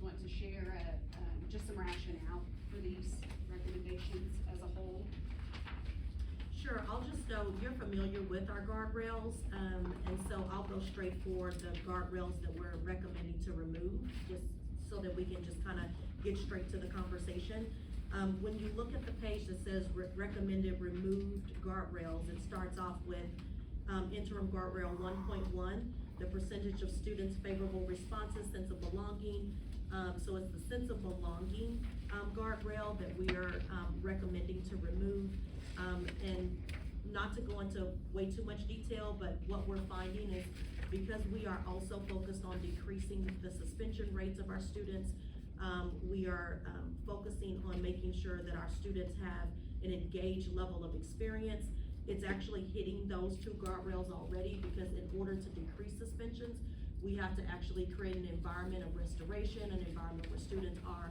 want to share, just some rationale for these recommendations as a whole? Sure, I'll just note, you're familiar with our guardrails, and so I'll go straight for the guardrails that we're recommending to remove, just so that we can just kind of get straight to the conversation. When you look at the page that says recommended removed guardrails, it starts off with interim guardrail 1.1, the percentage of students' favorable responses, sense of belonging. So it's the sense of belonging guardrail that we are recommending to remove. And not to go into way too much detail, but what we're finding is because we are also focused on decreasing the suspension rates of our students, we are focusing on making sure that our students have an engaged level of experience. It's actually hitting those two guardrails already, because in order to decrease suspensions, we have to actually create an environment of restoration, an environment where students are,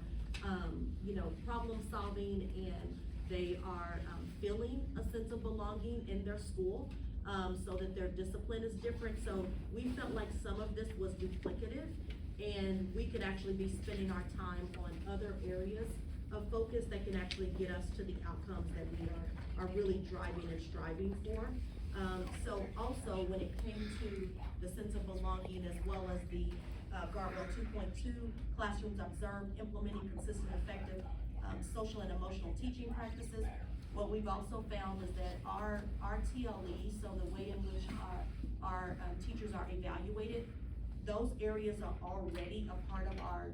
problem solving, and they are feeling a sense of belonging in their school, so that their discipline is different. So we felt like some of this was duplicative, and we could actually be spending our time on other areas of focus that can actually get us to the outcomes that we are really driving and striving for. So also, when it came to the sense of belonging, as well as the guardrail 2.2, classrooms observed implementing consistent, effective social and emotional teaching practices, what we've also found is that our TLE, so the way in which our teachers are evaluated, those areas are already a part of our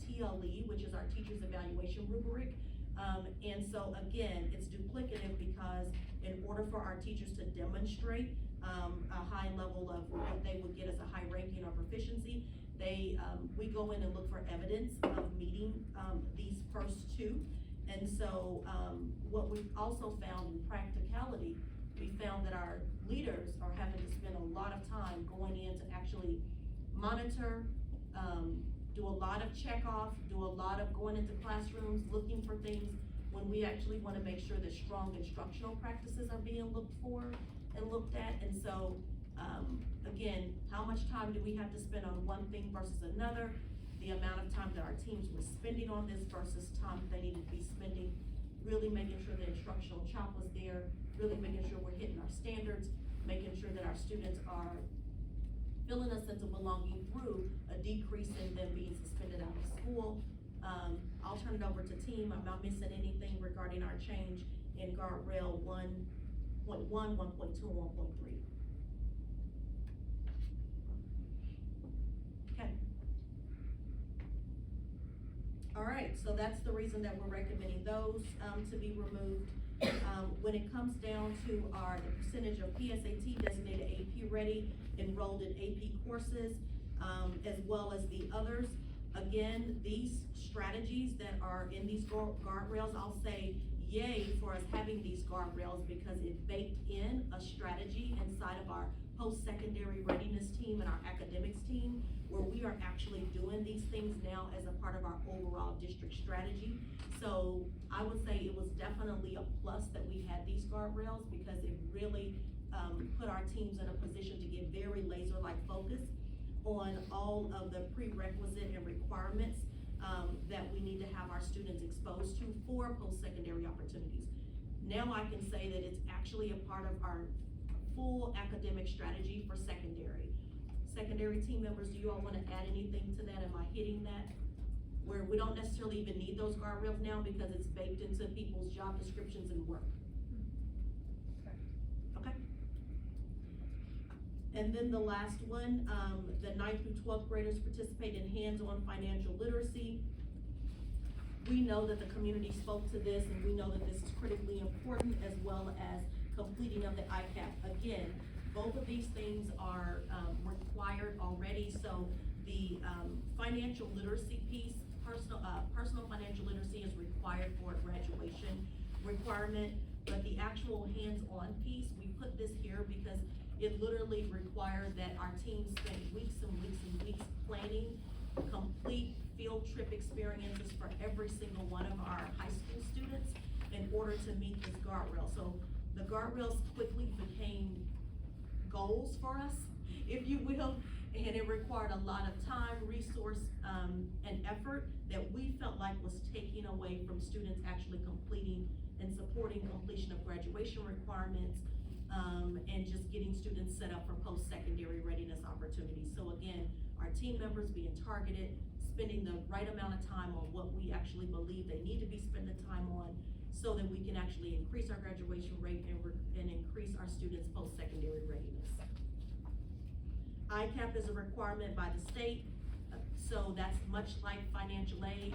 TLE, which is our teachers evaluation rubric. And so again, it's duplicative, because in order for our teachers to demonstrate a high level of what they would get as a high ranking or proficiency, we go in and look for evidence of meeting these first two. And so what we've also found in practicality, we found that our leaders are having to spend a lot of time going in to actually monitor, do a lot of check off, do a lot of going into classrooms, looking for things, when we actually want to make sure that strong instructional practices are being looked for and looked at. And so again, how much time do we have to spend on one thing versus another? The amount of time that our teams were spending on this versus time they needed to be spending, really making sure the instructional chop was there, really making sure we're hitting our standards, making sure that our students are feeling a sense of belonging through a decrease in them being suspended out of school. I'll turn it over to team. I'm not missing anything regarding our change in guardrail 1.1, 1.2, and 1.3. Okay. All right, so that's the reason that we're recommending those to be removed. When it comes down to the percentage of PSAT designated AP ready, enrolled in AP courses, as well as the others, again, these strategies that are in these guardrails, I'll say yay for us having these guardrails, because it baked in a strategy inside of our post-secondary readiness team and our academics team, where we are actually doing these things now as a part of our overall district strategy. So I would say it was definitely a plus that we had these guardrails, because it really put our teams in a position to get very laser-like focus on all of the prerequisite and requirements that we need to have our students exposed to for post-secondary opportunities. Now I can say that it's actually a part of our full academic strategy for secondary. Secondary team members, do you all want to add anything to that? Am I hitting that? Where we don't necessarily even need those guardrails now, because it's baked into people's job descriptions and work. Okay. And then the last one, the 9th through 12th graders participate in hands-on financial literacy. We know that the community spoke to this, and we know that this is critically important, as well as completing of the ICAP. Again, both of these things are required already. So the financial literacy piece, personal financial literacy is required for a graduation requirement, but the actual hands-on piece, we put this here because it literally required that our team spend weeks and weeks and weeks planning complete field trip experiences for every single one of our high school students in order to meet this guardrail. So the guardrails quickly became goals for us, if you will, And it required a lot of time, resource, and effort that we felt like was taking away from students actually completing and supporting completion of graduation requirements, and just getting students set up for post-secondary readiness opportunities. So again, our team members being targeted, spending the right amount of time on what we actually believe they need to be spending time on, so that we can actually increase our graduation rate and increase our students' post-secondary readiness. ICAP is a requirement by the state, so that's much like financial aid.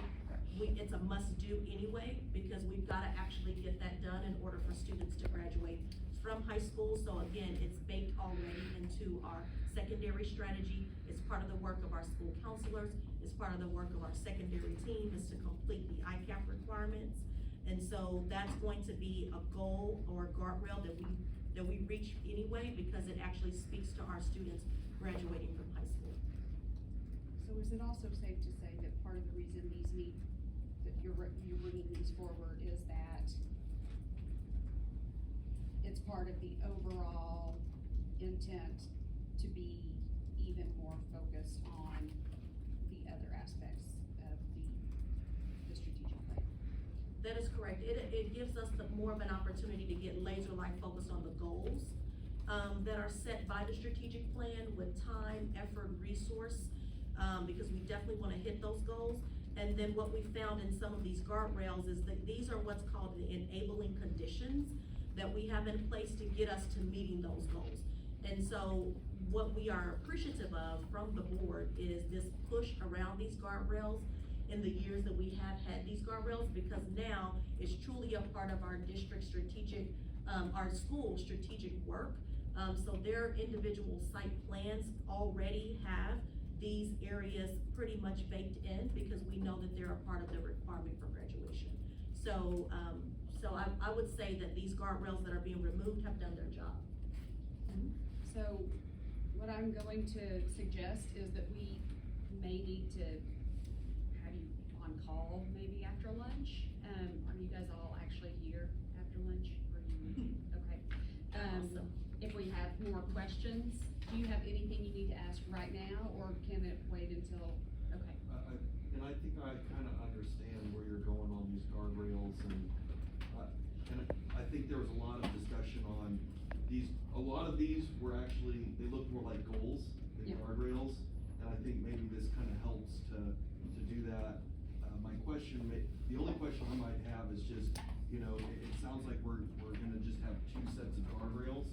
It's a must-do anyway, because we've gotta actually get that done in order for students to graduate from high school. So again, it's baked already into our secondary strategy. It's part of the work of our school counselors. It's part of the work of our secondary team, is to complete the ICAP requirements. And so that's going to be a goal or a guardrail that we reach anyway, because it actually speaks to our students graduating from high school. So is it also safe to say that part of the reason these need, that you're bringing these forward, is that it's part of the overall intent to be even more focused on the other aspects of the strategic plan? That is correct. It gives us more of an opportunity to get laser-like focused on the goals that are set by the strategic plan with time, effort, resource, because we definitely wanna hit those goals. And then what we found in some of these guardrails is that these are what's called the enabling conditions that we have in place to get us to meeting those goals. And so what we are appreciative of from the board is this push around these guardrails in the years that we have had these guardrails, because now it's truly a part of our district strategic, our school strategic work. So their individual site plans already have these areas pretty much baked in, because we know that they're a part of the requirement for graduation. So, I would say that these guardrails that are being removed have done their job. So what I'm going to suggest is that we may need to have you on call maybe after lunch. Are you guys all actually here after lunch? Or you, okay. Awesome. If we have more questions, do you have anything you need to ask right now, or can it wait until, okay? And I think I kinda understand where you're going on these guardrails, and I think there was a lot of discussion on these, a lot of these were actually, they look more like goals than Yeah. guardrails, and I think maybe this kinda helps to do that. My question, the only question I might have is just, you know, it sounds like we're gonna just have two sets of guardrails,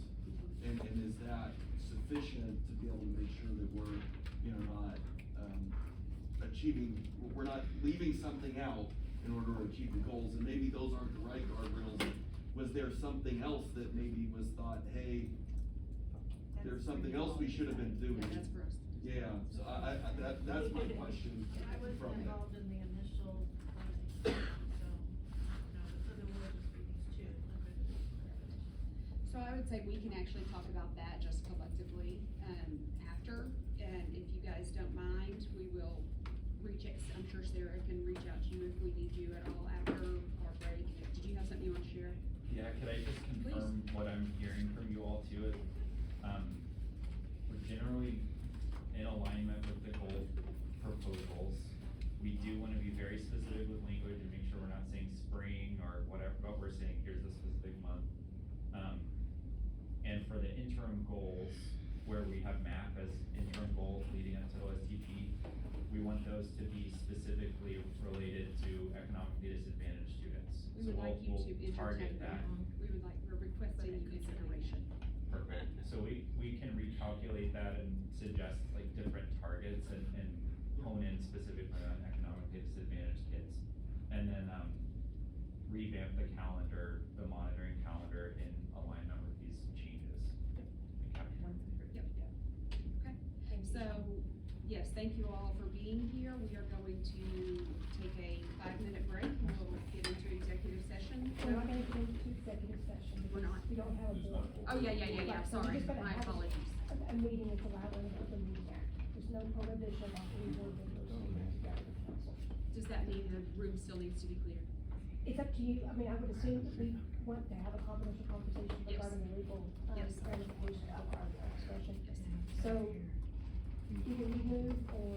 and is that sufficient to be able to make sure that we're, you know, not, achieving, we're not leaving something out in order to achieve the goals, and maybe those aren't the right guardrails. Was there something else that maybe was thought, hey, there's something else we should have been doing? Yeah, that's for us. Yeah, so that's my question I wasn't from that. involved in the initial planning, so there will just be these two. So I would say we can actually talk about that just collectively, after, and if you guys don't mind, we will reach out, I'm sure Sarah can reach out to you if we need you at all after our break. Did you have something you want to share? Yeah, could I just confirm what I'm hearing from you all too is, we're generally in alignment with the goal proposals. We do wanna be very specific with language and make sure we're not saying spring or whatever, but we're saying here's a specific month. And for the interim goals, where we have MAP as interim goals leading up to OSTP, we want those to be specifically related to economically disadvantaged students. We would like you to We'll target entertain that. We would like, we're requesting you consideration. Perfect, so we can recalculate that and suggest like different targets and hone in specifically on economically disadvantaged kids. And then, revamp the calendar, the monitoring calendar in alignment with these changes. Yep. Okay, so, yes, thank you all for being here. We are going to take a 5-minute break, and we'll get into executive session. We're not gonna get into executive session. We're not. We don't have a board. Oh, yeah, Right, so we're sorry, just gonna my have apologies. A meeting is allowed under the Open Meeting Act. There's no prohibition on any board members meeting together with council. Does that mean the room still needs to be clear? It's up to you. I mean, I would assume that we want to have a confidential conversation Yes. regarding the legal, Yes. ramifications of our discussion. Yes. So either remove or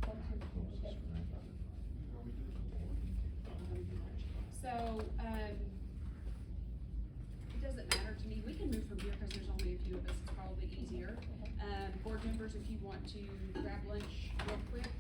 up to the board. So, it doesn't matter to me, we can move from here, cause there's only a few of us, it's probably easier. Board members, if you want to grab lunch real quick,